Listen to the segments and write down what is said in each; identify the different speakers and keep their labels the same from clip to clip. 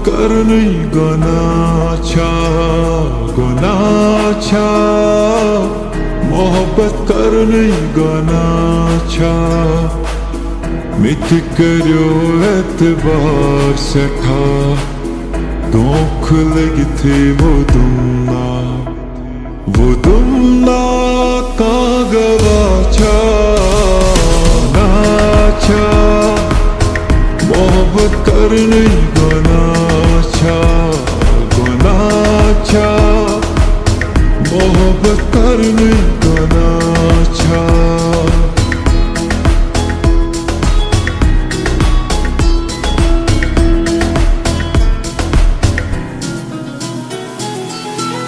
Speaker 1: करनी गनाचा गनाचा मोहब्बत करनी गनाचा मित करो एतबार सठा दुख लगी थे वो दुमना का गवाचा नाचा मोहब्बत करनी गनाचा गनाचा मोहब्बत करनी गनाचा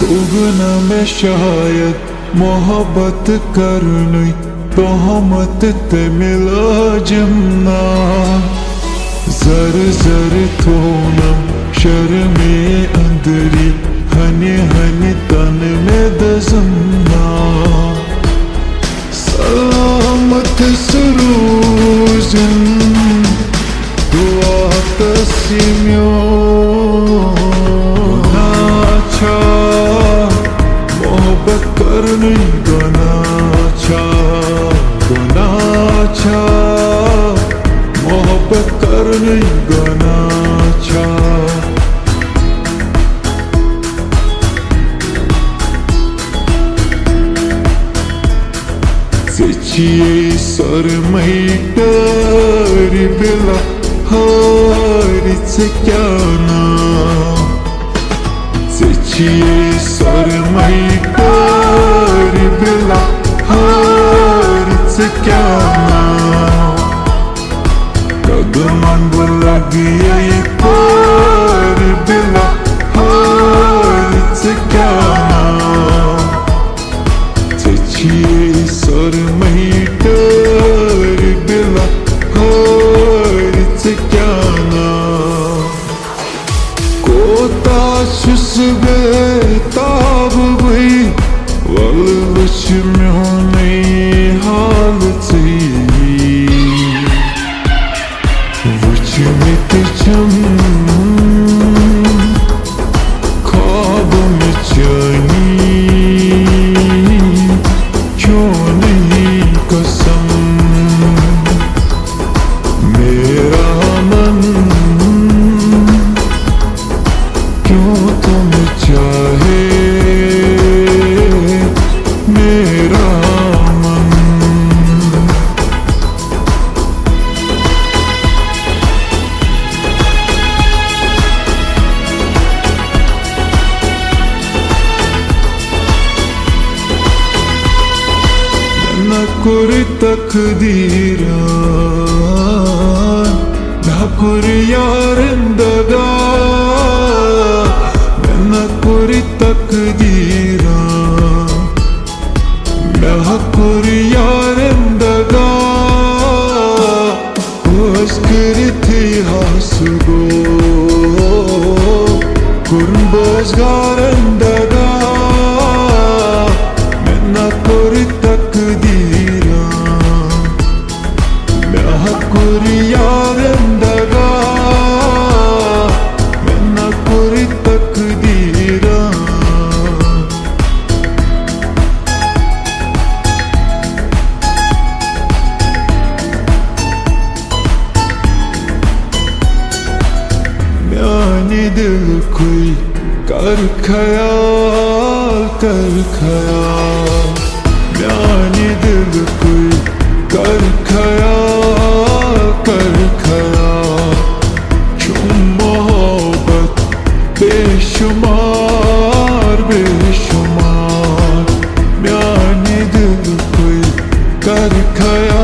Speaker 1: तुगना में शायद मोहब्बत करनी तोहमत ते मिला जमना जर जर थोनम शर्मे अंदरी हनी हनी तन में दजमना सलामत सरूजन दुआ तस्मियो नाचा मोहब्बत करनी गनाचा गनाचा मोहब्बत करनी गनाचा Seçiye sarmaytar bila haritse kyana Seçiye sarmaytar bila haritse kyana Kadaman bulagiye par bila haritse kyana Seçiye sarmaytar bila haritse kyana Kota şusbe tab bhai Valvış myone halati Vuch mit cham ख्वाब में जानी क्यों नहीं कसम मेरा मन क्यों तुम चाहे मेरा मन न कोई तकदीरान न कोई यारिंदगा न कोई तकदीरान न कोई यारिंदगा कोश करती हासुगो कुर्बोज गारंदगा न कोई दिल कोई कर ख्याल म्यानी दिल कोई कर ख्याल क्यों मोहब्बत बेशुमार बेशुमार म्यानी दिल कोई कर ख्याल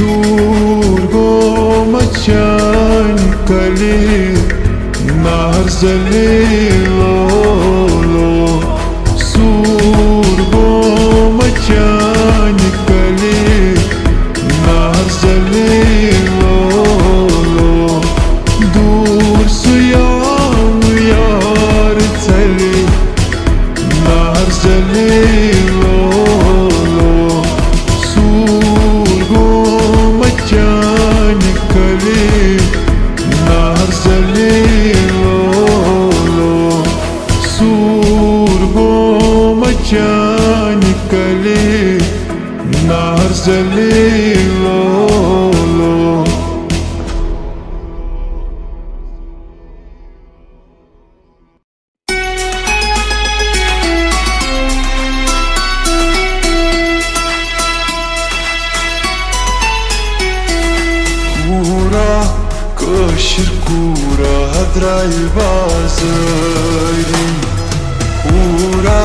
Speaker 1: Surgo macan kali nar zalilo Surgo macan kali nar zalilo chani kale nahar zalilo Kaşır kura hadray bazari Kura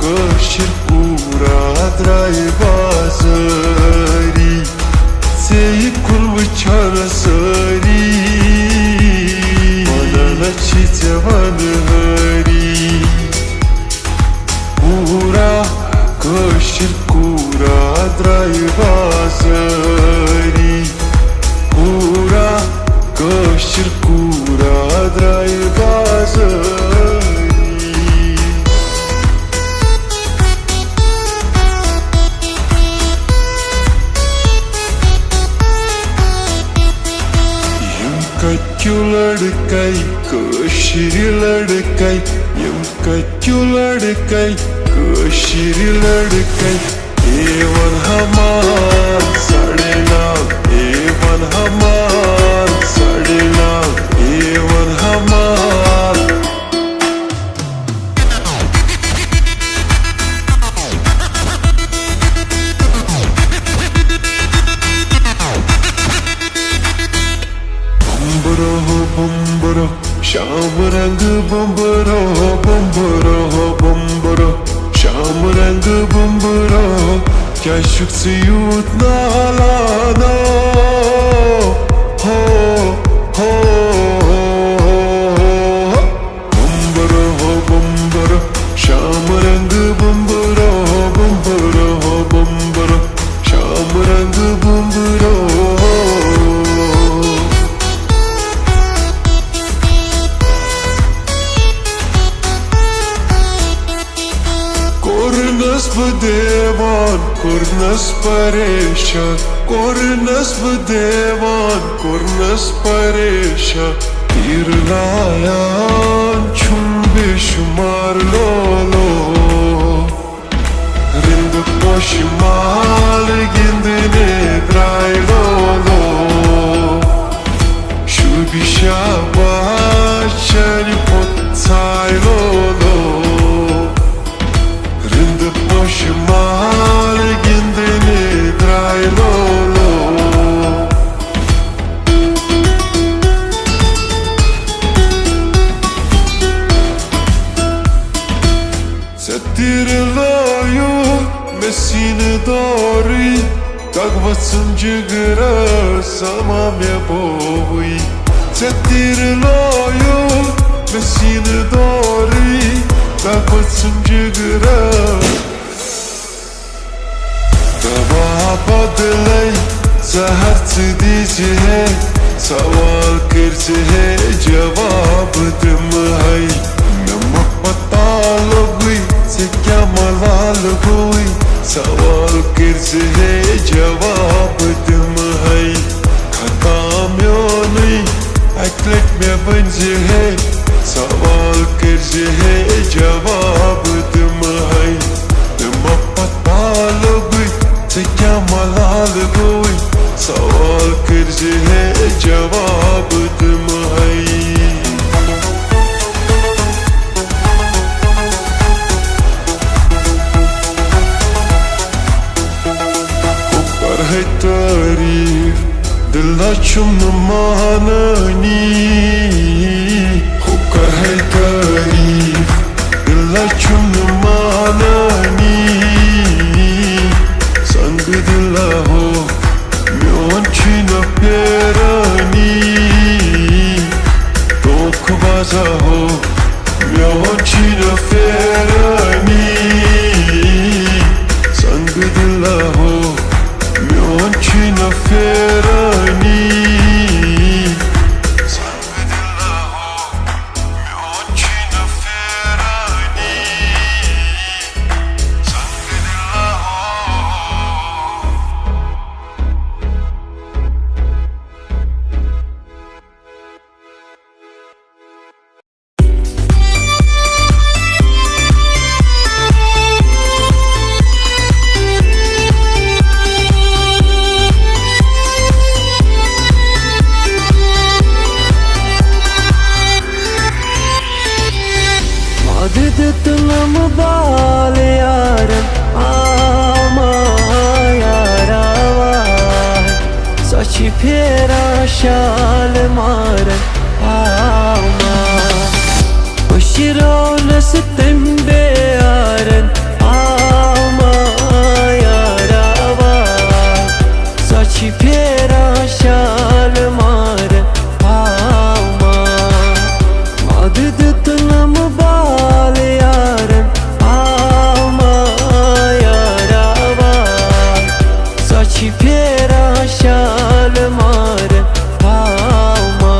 Speaker 1: kaşır kura hadray bazari Seyi kulbu çarasari Manana çite vanhari Kura kaşır kura hadray bazari Kura kaşır kura hadray bazari Yum kachu ladkai kaşır ladkai Yum kachu ladkai kaşır ladkai Evan hamar sade naam Evan hamar sade naam Evan hamar Bambaro Sham rang bambaro Bambaro Bambaro Sham rang bambaro Kya shuk se utna lana Ho ho Bambaro Bambaro Sham rang bambaro Bambaro Bambaro Sham rang bambaro Kornas bdevan, kornas paresha Kornas bdevan, kornas paresha Tir layan chumbe shumar lolo Rind poshmal gindine drai lolo Shubi shabash chani potsai lolo Poshmal gindine drai lolo Setir loyu mesine dori Как вацам jigara sama me bovi Setir loyu mesine dori Как вацам jigara बदलाई जहर से दीजिए सवाल करते जवाब तुम है नमक पता लोगी से क्या मलाल हुई सवाल करते जवाब तुम है खता म्यों नहीं अकलट में बंजे है सवाल करते जवाब तुम है नमक पता लोगी से क्या मलाल कोई सवाल करते हैं जवाब तुम है ऊपर है तारीफ दिल ना चुम माननी ऊपर है तारीफ दिल ना चुम माननी Dilla ho myon china perani Tok baza ho myon china perani Sang dilla ho myon china perani Sang dilla ho myon china perani Sang dilla ho
Speaker 2: तुलम बाल यारन आमा यारावाय सची फेरा शाल मारन आमा उशिरोलस तंबे यारन आमा यारावाय सची फेरा शाल मारन आमा मदद तुलम बाल यारन आमा यारावाय सची फेरा शाल मारन आमा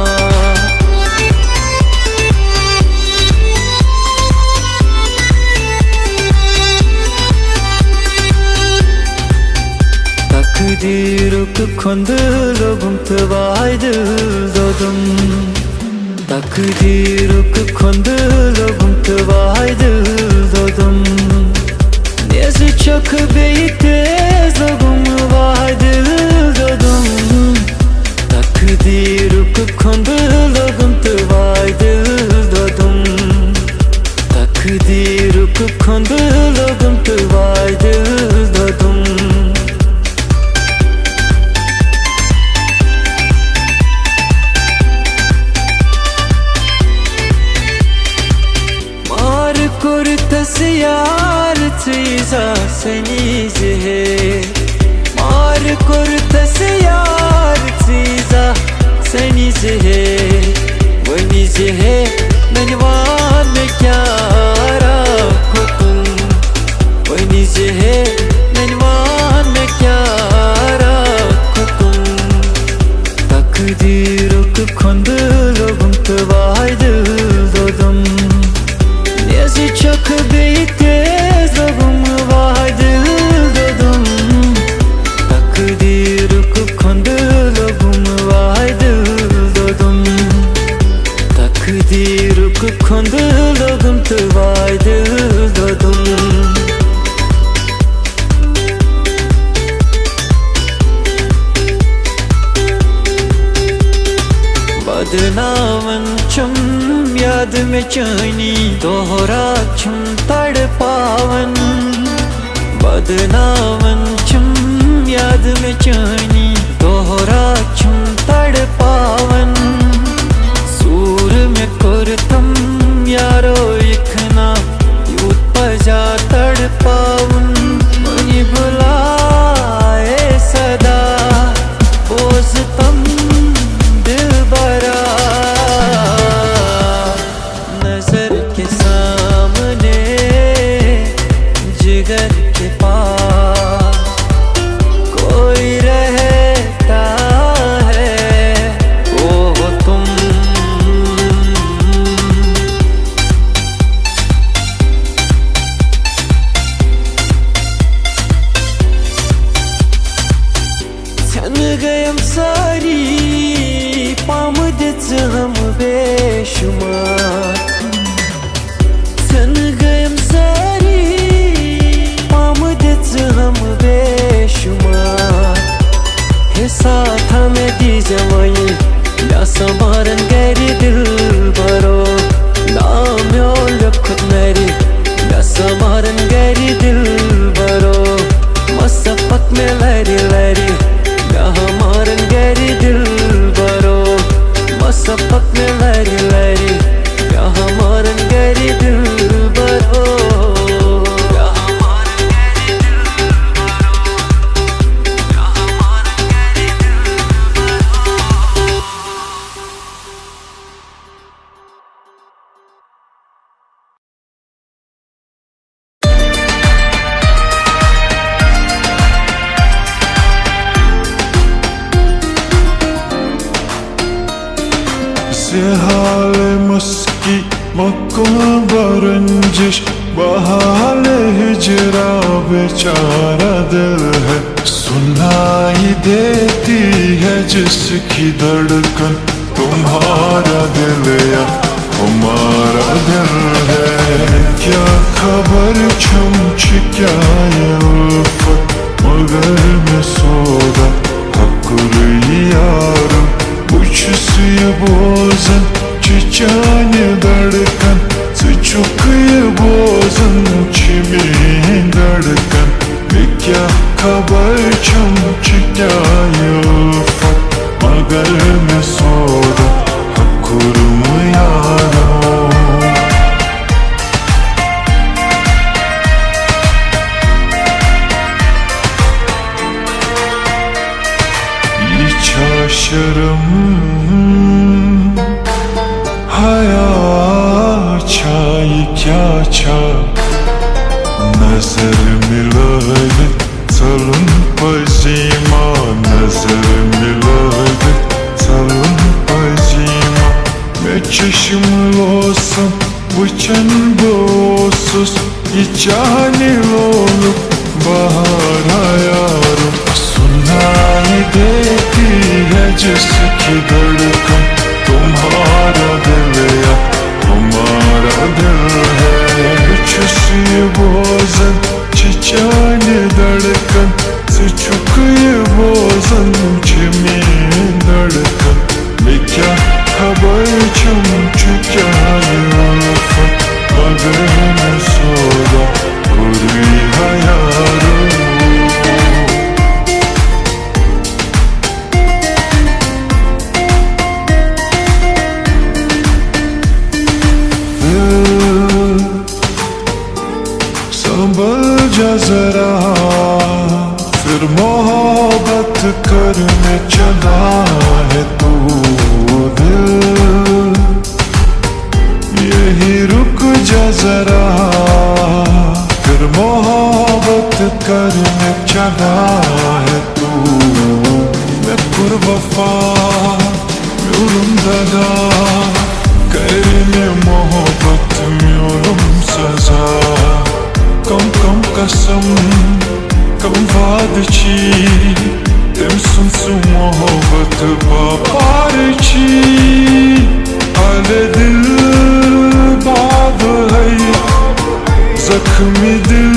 Speaker 2: takdiruk kondulum tvaydıl dodum takdiruk kondulum tvaydıl dodum nezi çok beyte zogum vaydıl dodum takdiruk kondulum tvaydıl dodum takdiruk kondulum tvaydıl dodum kurtas yar çiza seni zehe mar kurtas yar çiza seni zehe vani zehe menvan kyara kutun vani zehe menvan kyara kutun takdiruk kondulum tvaydıl dodum nezi çok beyte zogum vaydıl dodum takdiruk kondulum vaydıl dodum takdiruk kondulum vaydıl dodum बदनामन चुम याद में चैनी दोहरा चुम तड़ पावन बदनामन चुम याद में चैनी दोहरा चुम तड़ पावन सूर में कुरतम यारो इखना यूत पजा तड़ पावन मनी बुलाए सदा बोझतम दिलबरा नजर के सामने जिगर के पास कोई रहता है वो हो तुम सन गयम सारी पामदम बेशुमार सन गयम सारी पामदम बेशुमार हे साथ हमें दी जवाई या समारन गैरी दिल बरो नाम लखुत मेरी या समारन गैरी दिल बरो मसपत में लरी लरी या हमारन गैरी दिल बरो मसपत में लरी लरी या हमारन गैरी दिल बरो या हमारन गैरी दिल बरो या हमारन गैरी दिल बरो
Speaker 1: से हाल मस्की मक्का बरंजिश बहाल हिजरा बेचारा दिल है सुनाई देती है जिसकी धड़कन तुम्हारा दिल या हमारा दिल है क्या खबर छमछ क्या ये उल्फत मगर मैं सोदा हकुर यार Uçsuyu bozan çiçeğini darkan Sıçukyu bozan हया अच्छा ये क्या अच्छा नजर मिलाए चलून पजीमा नजर मिलाए चलून पजीमा मैं चश्मलोसम वचन बोसुस ये चाहने लोग बाहर आया सुनाई देती है जिसकी धड़कन तुम्हारा दिल या हमारा दिल है छुसी बोझन चिचाने धड़कन से चुके बोझन छिमी धड़कन मैं क्या खबर चुम चुका मगर मैं सोदा कोई हयारो संभल जा जरा फिर मोहब्बत करने चला है तू दिल यही रुक जा जरा फिर मोहब्बत करने चला है तू मैं कुर्बफा म्यूलुम दादा करने मोहब्बत म्यूलुम सजा कम कम कसम कम वादची तेम सुन मोहब्बत बापारची आले दिल बाब है जख्मी दिल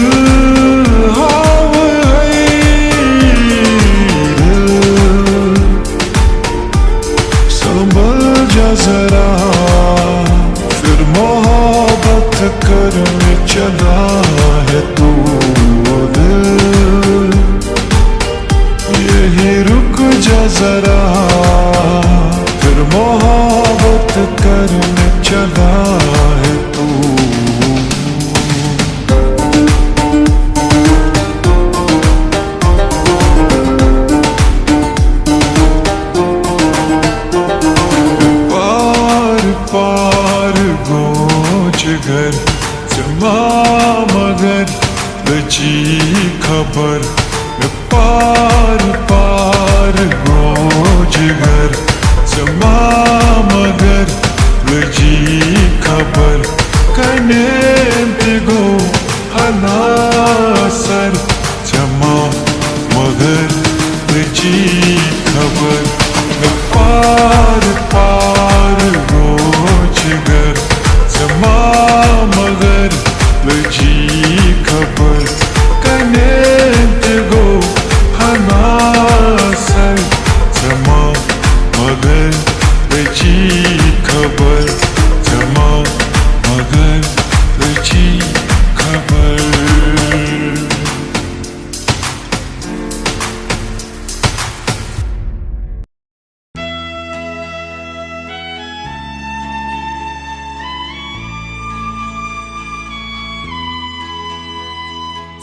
Speaker 1: हाव है संभल जा जरा फिर मोहब्बत करने चला है तू दिल यही रुक जा जरा फिर मोहब्बत करने चला है तू पार पार गोच घर जमा मगर लची खबर पार पार गोच घर जमा मगर लची खबर कने गो हना सर जमा मगर लची खबर पार पार गोच घर जमा मगर लची खबर कने गो हना सर जमा मगर लची खबर जमा मगर लची खबर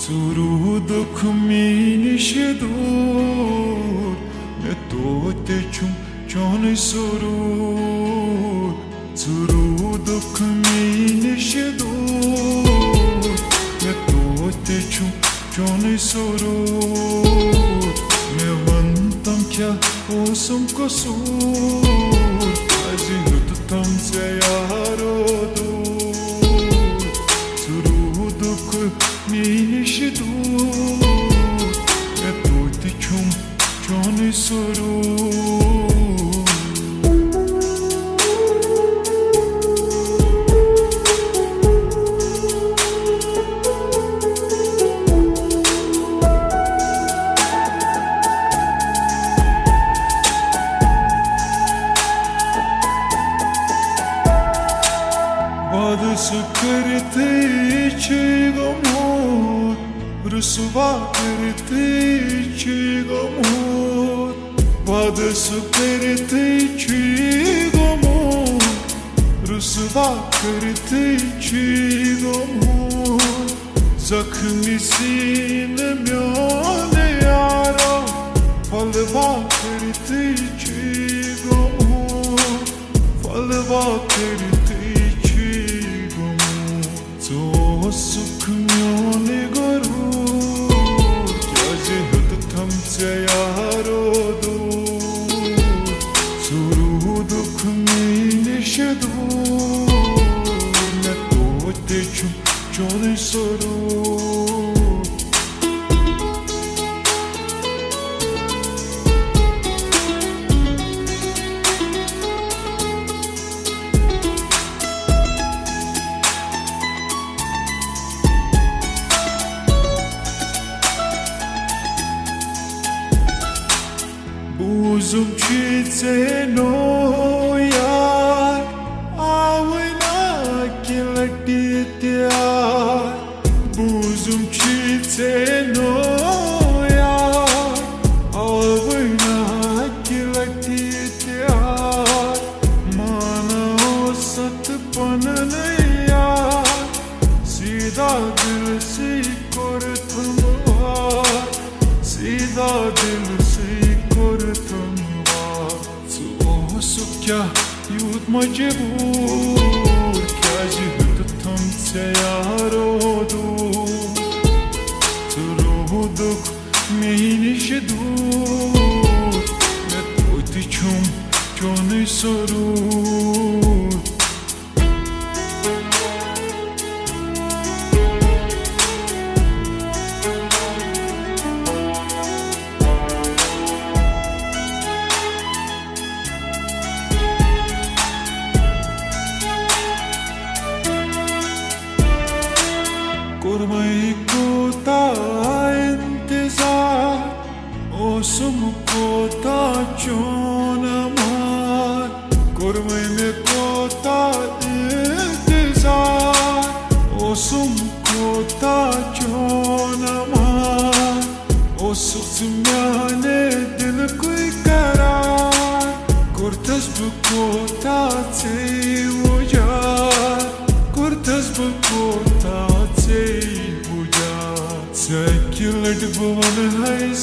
Speaker 1: Suruduk minişedur Ne tote çum çone sorur Suruduk minişedur Ne tote çum çone sorur Ne vantam kya osum kosur Azinu tutam se yarodur Suruduk minişedur Ne tote çum çone sorur Badası kırtı içi gamur Rüsva kırtı içi gamur Badası kırtı içi gamur Rüsva kırtı içi gamur Zakhmisin myane yara Palva kırtı içi gamur रुसवा करते so सुख म्योने गरू क्या जेहत थम से यारो दो सुरु दुख में निषदो न तो ते चुप चोने सरो Buzum no yaar avna kilati tyar Buzum no yaar avna kilati tyar Mana sat panan yaar Sida dil se kor tumwar Sida dil se क्या यूत मजबूर क्या जिहत तुमसे यारो दूर सुरो दुख में निश दूर मैं तोती छुम चोने सरूर Kurmay kota intizar Osum kota chonamar Kurmay me kota intizar Osum kota chonamar Osum simyane dil koi karar Kurtas bu kota tsey ujar Kurtas bu kota Say, Puja, say, kill it, woman, I